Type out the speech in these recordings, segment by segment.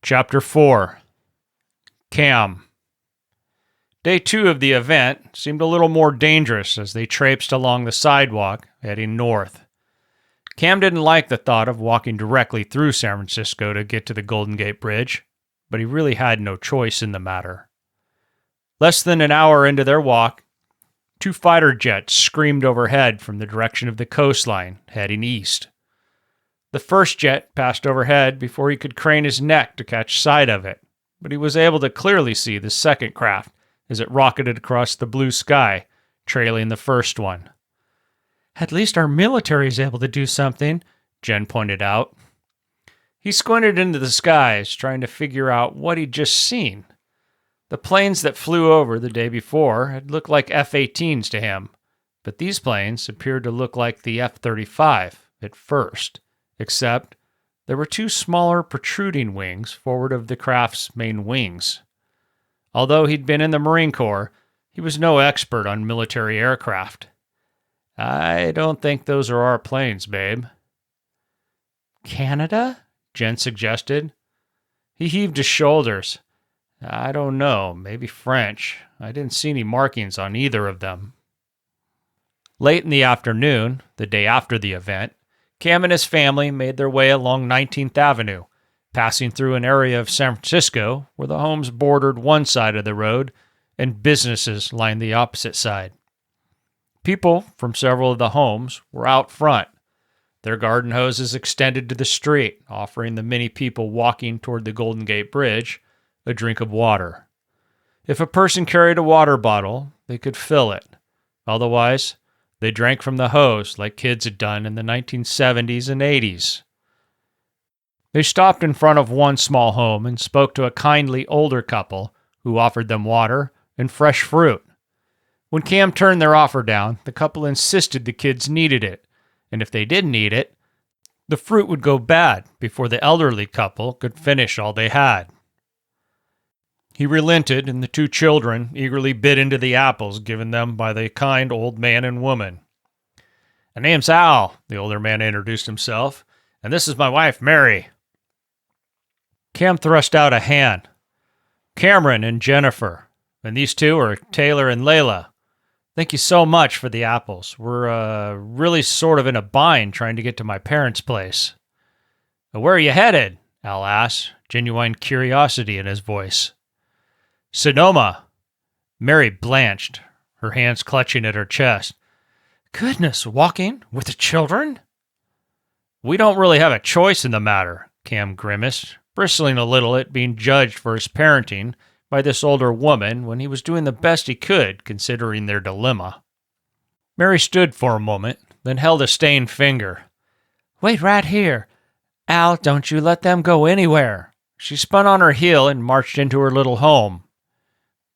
Chapter 4. Cam. Day 2 of the event seemed a little more dangerous as they traipsed along the sidewalk, heading north. Cam didn't like the thought of walking directly through San Francisco to get to the Golden Gate Bridge, but he really had no choice in the matter. Less than an hour into their walk, 2 fighter jets screamed overhead from the direction of the coastline, heading east. The first jet passed overhead before he could crane his neck to catch sight of it, but he was able to clearly see the second craft as it rocketed across the blue sky, trailing the first one. "At least our military is able to do something," Jen pointed out. He squinted into the skies, trying to figure out what he'd just seen. The planes that flew over the day before had looked like F-18s to him, but these planes appeared to look like the F-35 at first, except there were 2 smaller protruding wings forward of the craft's main wings. Although he'd been in the Marine Corps, he was no expert on military aircraft. "I don't think those are our planes, babe." "Canada?" Jen suggested. He heaved his shoulders. "I don't know, maybe French. I didn't see any markings on either of them." Late in the afternoon, the day after the event, Cam and his family made their way along 19th Avenue, passing through an area of San Francisco where the homes bordered one side of the road and businesses lined the opposite side. People from several of the homes were out front, their garden hoses extended to the street, offering the many people walking toward the Golden Gate Bridge a drink of water. If a person carried a water bottle, they could fill it. Otherwise, they drank from the hose like kids had done in the 1970s and 80s. They stopped in front of one small home and spoke to a kindly older couple who offered them water and fresh fruit. When Cam turned their offer down, the couple insisted the kids needed it, and if they didn't eat it, the fruit would go bad before the elderly couple could finish all they had. He relented, and the 2 children eagerly bit into the apples given them by the kind old man and woman. "My name's Al," the older man introduced himself, "and this is my wife, Mary." Cam thrust out a hand. "Cameron and Jennifer, and these 2 are Taylor and Layla. Thank you so much for the apples. We're really sort of in a bind trying to get to my parents' place." "Where are you headed?" Al asked, genuine curiosity in his voice. "Sonoma." Mary blanched, her hands clutching at her chest. "Goodness, walking with the children?" "We don't really have a choice in the matter," Cam grimaced, bristling a little at being judged for his parenting by this older woman when he was doing the best he could considering their dilemma. Mary stood for a moment, then held a stained finger. "Wait right here. Al, don't you let them go anywhere." She spun on her heel and marched into her little home.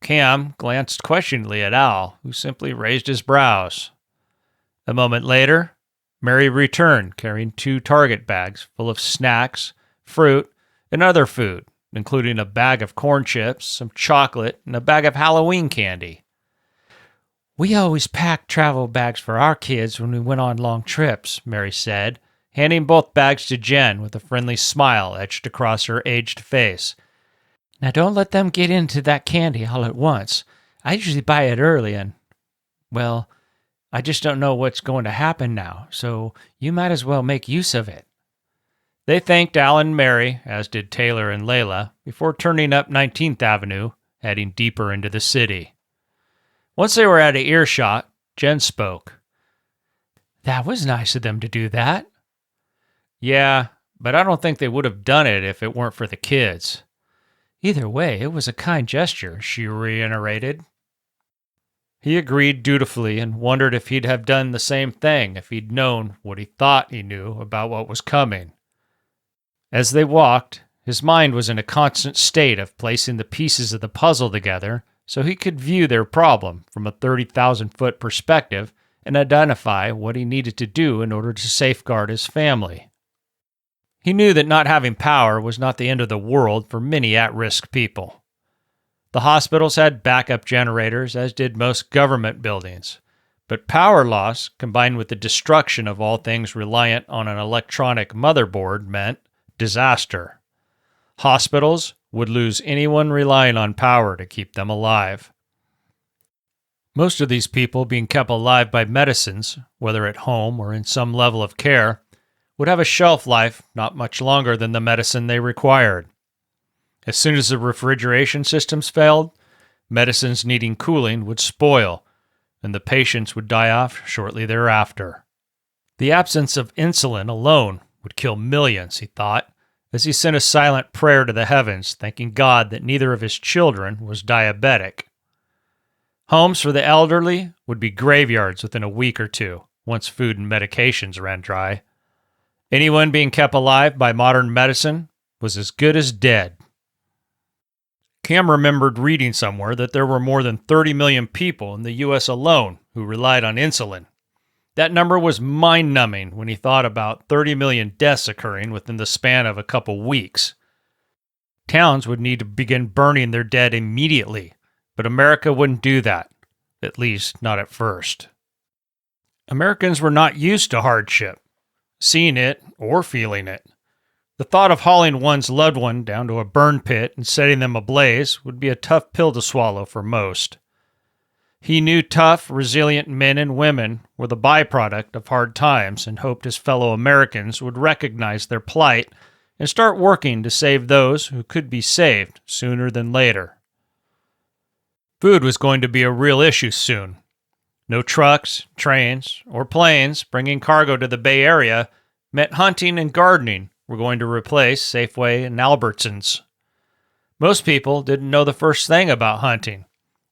Cam glanced questioningly at Al, who simply raised his brows. A moment later, Mary returned carrying 2 Target bags full of snacks, fruit, and other food, including a bag of corn chips, some chocolate, and a bag of Halloween candy. "We always packed travel bags for our kids when we went on long trips," Mary said, handing both bags to Jen with a friendly smile etched across her aged face. "Now don't let them get into that candy all at once. I usually buy it early and, well, I just don't know what's going to happen now, so you might as well make use of it." They thanked Al and Mary, as did Taylor and Layla, before turning up 19th Avenue, heading deeper into the city. Once they were out of earshot, Jen spoke. "That was nice of them to do that." "Yeah, but I don't think they would have done it if it weren't for the kids." "Either way, it was a kind gesture," she reiterated. He agreed dutifully and wondered if he'd have done the same thing if he'd known what he thought he knew about what was coming. As they walked, his mind was in a constant state of placing the pieces of the puzzle together so he could view their problem from a 30,000-foot perspective and identify what he needed to do in order to safeguard his family. He knew that not having power was not the end of the world for many at-risk people. The hospitals had backup generators, as did most government buildings, but power loss, combined with the destruction of all things reliant on an electronic motherboard, meant disaster. Hospitals would lose anyone relying on power to keep them alive. Most of these people being kept alive by medicines, whether at home or in some level of care, would have a shelf life not much longer than the medicine they required. As soon as the refrigeration systems failed, medicines needing cooling would spoil, and the patients would die off shortly thereafter. The absence of insulin alone would kill millions, he thought, as he sent a silent prayer to the heavens, thanking God that neither of his children was diabetic. Homes for the elderly would be graveyards within a week or two, once food and medications ran dry. Anyone being kept alive by modern medicine was as good as dead. Cam remembered reading somewhere that there were more than 30 million people in the U.S. alone who relied on insulin. That number was mind-numbing when he thought about 30 million deaths occurring within the span of a couple weeks. Towns would need to begin burning their dead immediately, but America wouldn't do that, at least not at first. Americans were not used to hardship, seeing it or feeling it. The thought of hauling one's loved one down to a burn pit and setting them ablaze would be a tough pill to swallow for most. He knew tough, resilient men and women were the byproduct of hard times and hoped his fellow Americans would recognize their plight and start working to save those who could be saved sooner than later. Food was going to be a real issue soon. No trucks, trains, or planes bringing cargo to the Bay Area meant hunting and gardening were going to replace Safeway and Albertsons. Most people didn't know the first thing about hunting,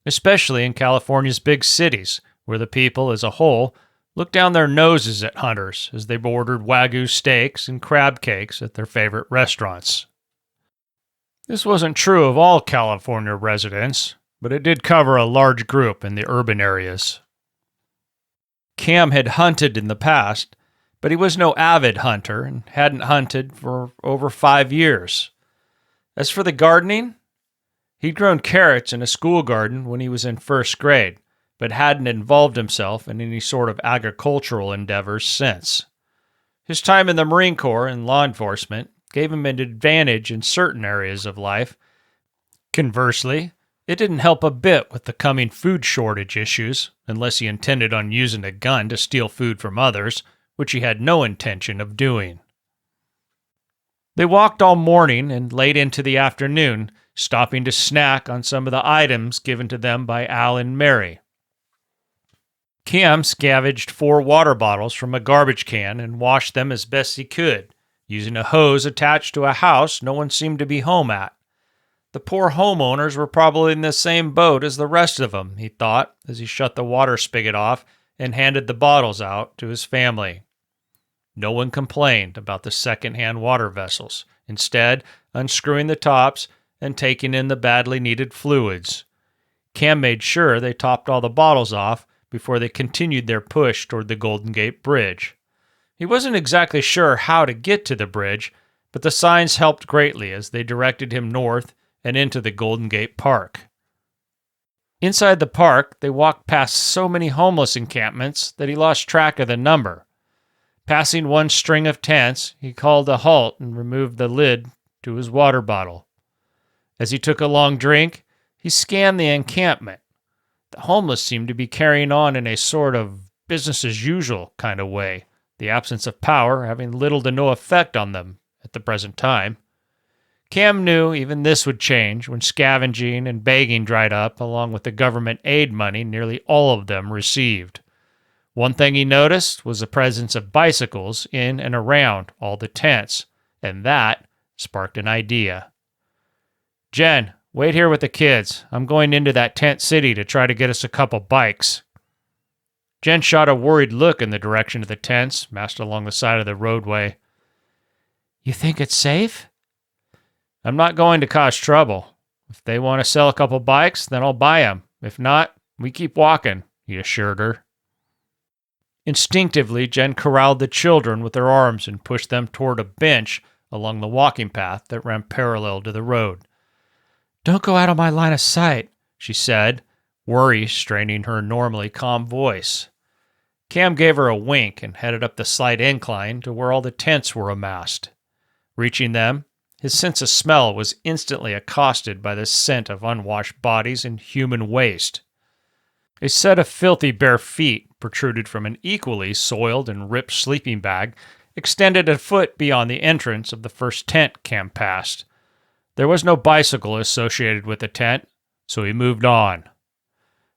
especially in California's big cities, where the people as a whole looked down their noses at hunters as they ordered Wagyu steaks and crab cakes at their favorite restaurants. This wasn't true of all California residents, but it did cover a large group in the urban areas. Cam had hunted in the past, but he was no avid hunter and hadn't hunted for over 5 years. As for the gardening, he'd grown carrots in a school garden when he was in first grade, but hadn't involved himself in any sort of agricultural endeavors since. His time in the Marine Corps and law enforcement gave him an advantage in certain areas of life. Conversely, it didn't help a bit with the coming food shortage issues, unless he intended on using a gun to steal food from others, which he had no intention of doing. They walked all morning and late into the afternoon, stopping to snack on some of the items given to them by Al and Mary. Cam scavenged 4 water bottles from a garbage can and washed them as best he could, using a hose attached to a house no one seemed to be home at. The poor homeowners were probably in the same boat as the rest of them, he thought, as he shut the water spigot off and handed the bottles out to his family. No one complained about the second-hand water vessels, instead unscrewing the tops and taking in the badly needed fluids. Cam made sure they topped all the bottles off before they continued their push toward the Golden Gate Bridge. He wasn't exactly sure how to get to the bridge, but the signs helped greatly as they directed him north and into the Golden Gate Park. Inside the park, they walked past so many homeless encampments that he lost track of the number. Passing one string of tents, he called a halt and removed the lid to his water bottle. As he took a long drink, he scanned the encampment. The homeless seemed to be carrying on in a sort of business-as-usual kind of way, the absence of power having little to no effect on them at the present time. Cam knew even this would change when scavenging and begging dried up, along with the government aid money nearly all of them received. One thing he noticed was the presence of bicycles in and around all the tents, and that sparked an idea. "Jen, wait here with the kids. I'm going into that tent city to try to get us a couple bikes." Jen shot a worried look in the direction of the tents massed along the side of the roadway. "You think it's safe?" "I'm not going to cause trouble. If they want to sell a couple bikes, then I'll buy them. If not, we keep walking," he assured her. Instinctively, Jen corralled the children with her arms and pushed them toward a bench along the walking path that ran parallel to the road. "Don't go out of my line of sight," she said, worry straining her normally calm voice. Cam gave her a wink and headed up the slight incline to where all the tents were amassed. Reaching them, His sense of smell was instantly accosted by the scent of unwashed bodies and human waste. A set of filthy bare feet protruded from an equally soiled and ripped sleeping bag extended a foot beyond the entrance of the first tent Cam passed. There was no bicycle associated with the tent, so he moved on.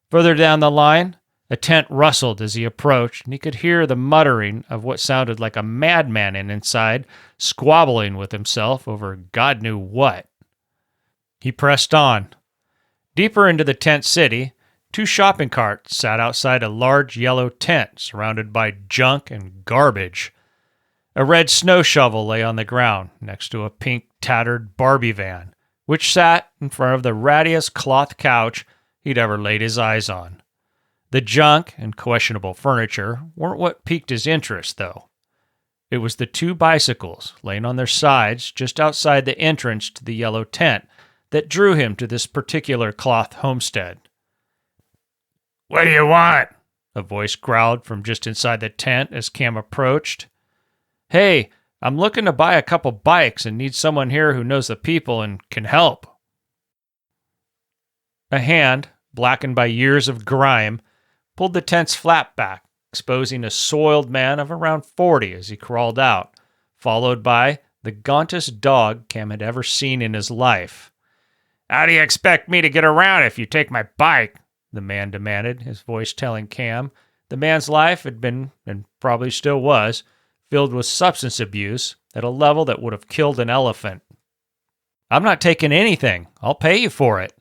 Further down the line, a tent rustled as he approached, and he could hear the muttering of what sounded like a madman inside, squabbling with himself over God knew what. He pressed on. Deeper into the tent city, 2 shopping carts sat outside a large yellow tent surrounded by junk and garbage. A red snow shovel lay on the ground next to a pink, tattered Barbie van, which sat in front of the rattiest cloth couch he'd ever laid his eyes on. The junk and questionable furniture weren't what piqued his interest, though. It was the 2 bicycles laying on their sides just outside the entrance to the yellow tent that drew him to this particular cloth homestead. "What do you want?" a voice growled from just inside the tent as Cam approached. "Hey, I'm looking to buy a couple bikes and need someone here who knows the people and can help." A hand, blackened by years of grime, pulled the tent's flap back, exposing a soiled man of around 40 as he crawled out, followed by the gauntest dog Cam had ever seen in his life. "How do you expect me to get around if you take my bike?" the man demanded, his voice telling Cam the man's life had been, and probably still was, filled with substance abuse at a level that would have killed an elephant. "I'm not taking anything. I'll pay you for it."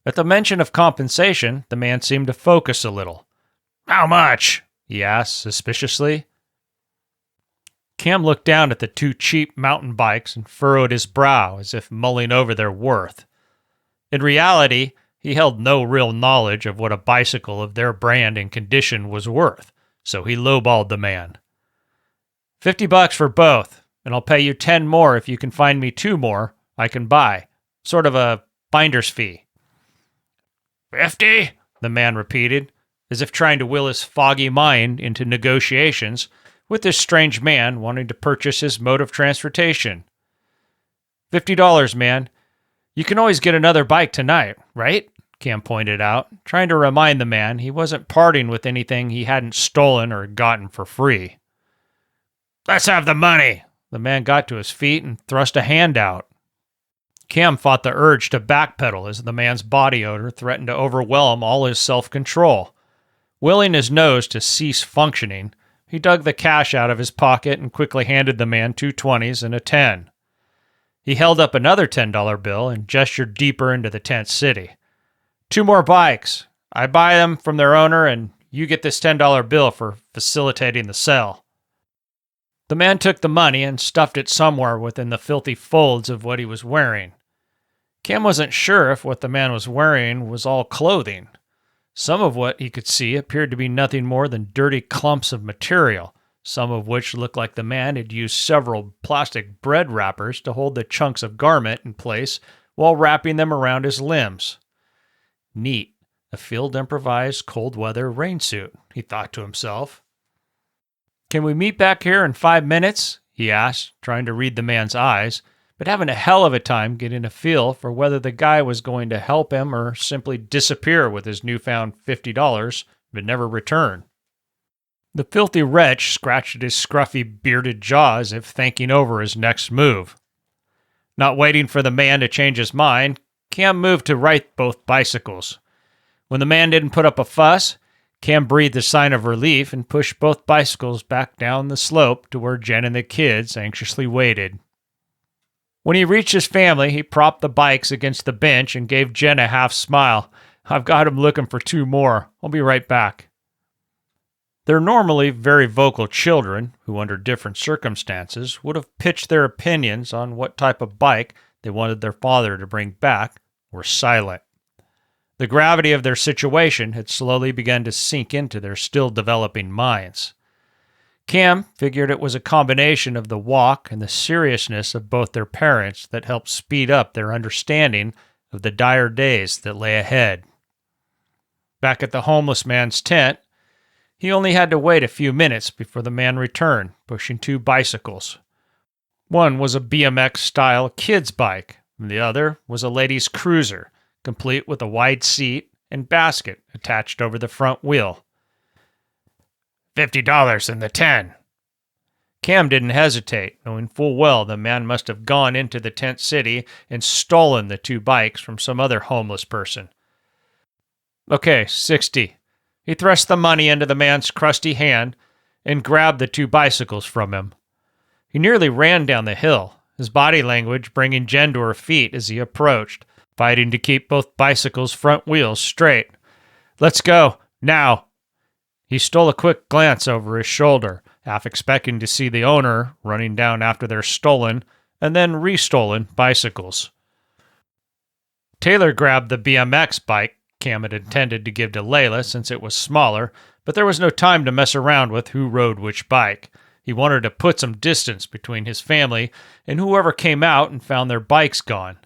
At the mention of compensation, the man seemed to focus a little. "How much?" he asked suspiciously. Cam looked down at the 2 cheap mountain bikes and furrowed his brow as if mulling over their worth. In reality, he held no real knowledge of what a bicycle of their brand and condition was worth, so he lowballed the man. $50 for both, and I'll pay you 10 more if you can find me 2 more I can buy. Sort of a finder's fee." 50? The man repeated, as if trying to will his foggy mind into negotiations with this strange man wanting to purchase his mode of transportation. $50, man. You can always get another bike tonight, right? Cam pointed out, trying to remind the man he wasn't parting with anything he hadn't stolen or gotten for free. "Let's have the money." The man got to his feet and thrust a hand out. Cam fought the urge to backpedal as the man's body odor threatened to overwhelm all his self-control. Willing his nose to cease functioning, he dug the cash out of his pocket and quickly handed the man 2 20s and a 10. He held up another $10 bill and gestured deeper into the tent city. 2 more bikes. I buy them from their owner, and you get this $10 bill for facilitating the sale." The man took the money and stuffed it somewhere within the filthy folds of what he was wearing. Cam wasn't sure if what the man was wearing was all clothing. Some of what he could see appeared to be nothing more than dirty clumps of material, some of which looked like the man had used several plastic bread wrappers to hold the chunks of garment in place while wrapping them around his limbs. Neat, a field improvised cold-weather rain suit, he thought to himself. "Can we meet back here in 5 minutes?" he asked, trying to read the man's eyes, but having a hell of a time getting a feel for whether the guy was going to help him or simply disappear with his newfound $50 but never return. The filthy wretch scratched at his scruffy, bearded jaw as if thinking over his next move. Not waiting for the man to change his mind, Cam moved to right both bicycles. When the man didn't put up a fuss, Cam breathed a sign of relief and pushed both bicycles back down the slope to where Jen and the kids anxiously waited. When he reached his family, he propped the bikes against the bench and gave Jen a half smile. "I've got him looking for 2 more. I'll be right back." They're normally very vocal children who, under different circumstances, would have pitched their opinions on what type of bike they wanted their father to bring back, were silent. The gravity of their situation had slowly begun to sink into their still developing minds. Cam figured it was a combination of the walk and the seriousness of both their parents that helped speed up their understanding of the dire days that lay ahead. Back at the homeless man's tent, he only had to wait a few minutes before the man returned, pushing 2 bicycles. One was a BMX-style kid's bike, and the other was a lady's cruiser, complete with a wide seat and basket attached over the front wheel. $50 in the 10. Cam didn't hesitate, knowing full well the man must have gone into the tent city and stolen the two bikes from some other homeless person. Okay, 60. He thrust the money into the man's crusty hand and grabbed the two bicycles from him. He nearly ran down the hill, his body language bringing Jen to her feet as he approached, fighting to keep both bicycles' front wheels straight. Let's go, now. He stole a quick glance over his shoulder, half expecting to see the owner running down after their stolen and then restolen bicycles. Taylor grabbed the BMX bike Cam had intended to give to Layla since it was smaller, but there was no time to mess around with who rode which bike. He wanted to put some distance between his family and whoever came out and found their bikes gone.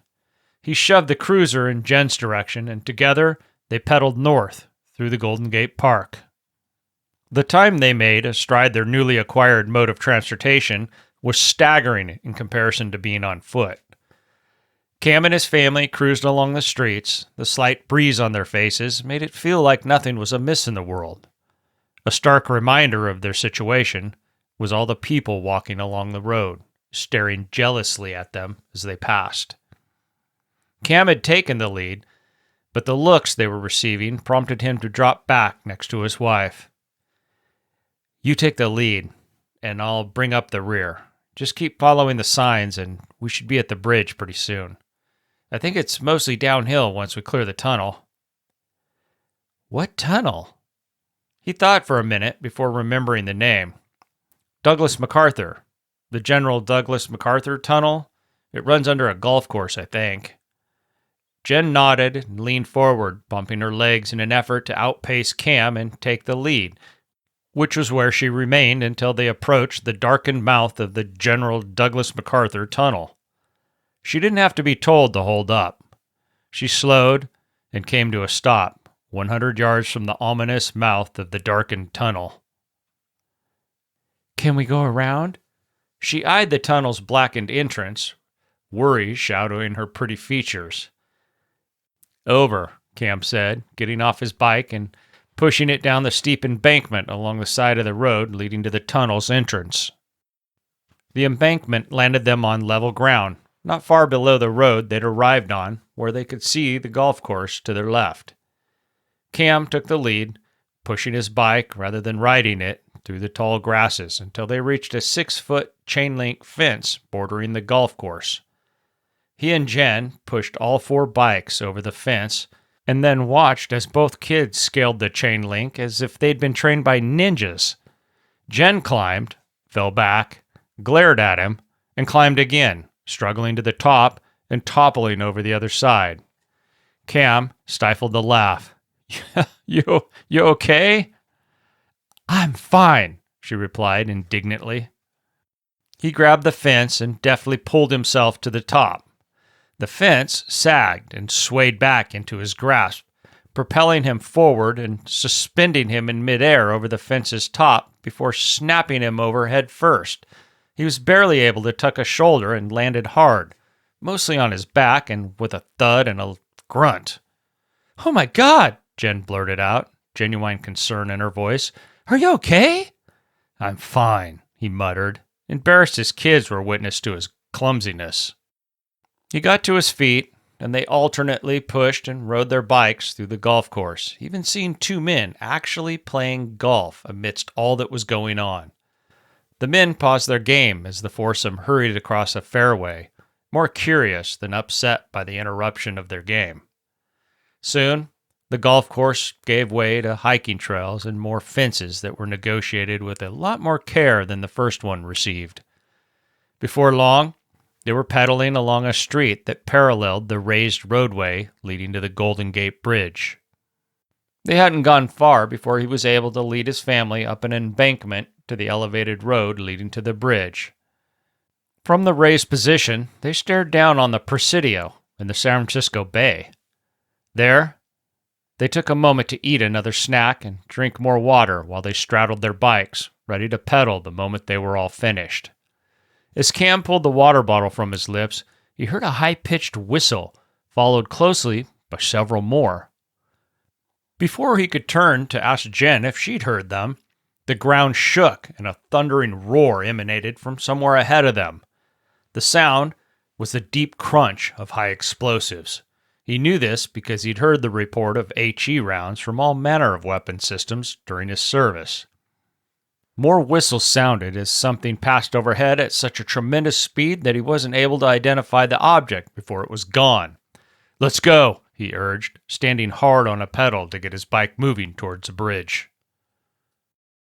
He shoved the cruiser in Jen's direction, and together they pedaled north through the Golden Gate Park. The time they made astride their newly acquired mode of transportation was staggering in comparison to being on foot. Cam and his family cruised along the streets. The slight breeze on their faces made it feel like nothing was amiss in the world. A stark reminder of their situation was all the people walking along the road, staring jealously at them as they passed. Cam had taken the lead, but the looks they were receiving prompted him to drop back next to his wife. You take the lead, and I'll bring up the rear. Just keep following the signs, and we should be at the bridge pretty soon. I think it's mostly downhill once we clear the tunnel. What tunnel? He thought for a minute before remembering the name. Douglas MacArthur. The General Douglas MacArthur Tunnel. It runs under a golf course, I think. Jen nodded and leaned forward, bumping her legs in an effort to outpace Cam and take the lead, which was where she remained until they approached the darkened mouth of the General Douglas MacArthur Tunnel. She didn't have to be told to hold up. She slowed and came to a stop, 100 yards from the ominous mouth of the darkened tunnel. Can we go around? She eyed the tunnel's blackened entrance, worry shadowing her pretty features. Over, Cam said, getting off his bike and pushing it down the steep embankment along the side of the road leading to the tunnel's entrance. The embankment landed them on level ground, not far below the road they'd arrived on, where they could see the golf course to their left. Cam took the lead, pushing his bike rather than riding it through the tall grasses until they reached a 6-foot chain-link fence bordering the golf course. He and Jen pushed all 4 bikes over the fence and then watched as both kids scaled the chain link as if they'd been trained by ninjas. Jen climbed, fell back, glared at him, and climbed again, struggling to the top and toppling over the other side. Cam stifled a laugh. You okay? I'm fine, she replied indignantly. He grabbed the fence and deftly pulled himself to the top. The fence sagged and swayed back into his grasp, propelling him forward and suspending him in midair over the fence's top before snapping him over head first. He was barely able to tuck a shoulder and landed hard, mostly on his back and with a thud and a grunt. Oh my God, Jen blurted out, genuine concern in her voice. Are you okay? I'm fine, he muttered, embarrassed his kids were witness to his clumsiness. He got to his feet, and they alternately pushed and rode their bikes through the golf course, even seeing 2 men actually playing golf amidst all that was going on. The men paused their game as the foursome hurried across a fairway, more curious than upset by the interruption of their game. Soon, the golf course gave way to hiking trails and more fences that were negotiated with a lot more care than the first one received. Before long, they were pedaling along a street that paralleled the raised roadway leading to the Golden Gate Bridge. They hadn't gone far before he was able to lead his family up an embankment to the elevated road leading to the bridge. From the raised position, they stared down on the Presidio and the San Francisco Bay. There, they took a moment to eat another snack and drink more water while they straddled their bikes, ready to pedal the moment they were all finished. As Cam pulled the water bottle from his lips, he heard a high-pitched whistle, followed closely by several more. Before he could turn to ask Jen if she'd heard them, the ground shook and a thundering roar emanated from somewhere ahead of them. The sound was the deep crunch of high explosives. He knew this because he'd heard the report of HE rounds from all manner of weapon systems during his service. More whistles sounded as something passed overhead at such a tremendous speed that he wasn't able to identify the object before it was gone. "Let's go," he urged, standing hard on a pedal to get his bike moving towards the bridge.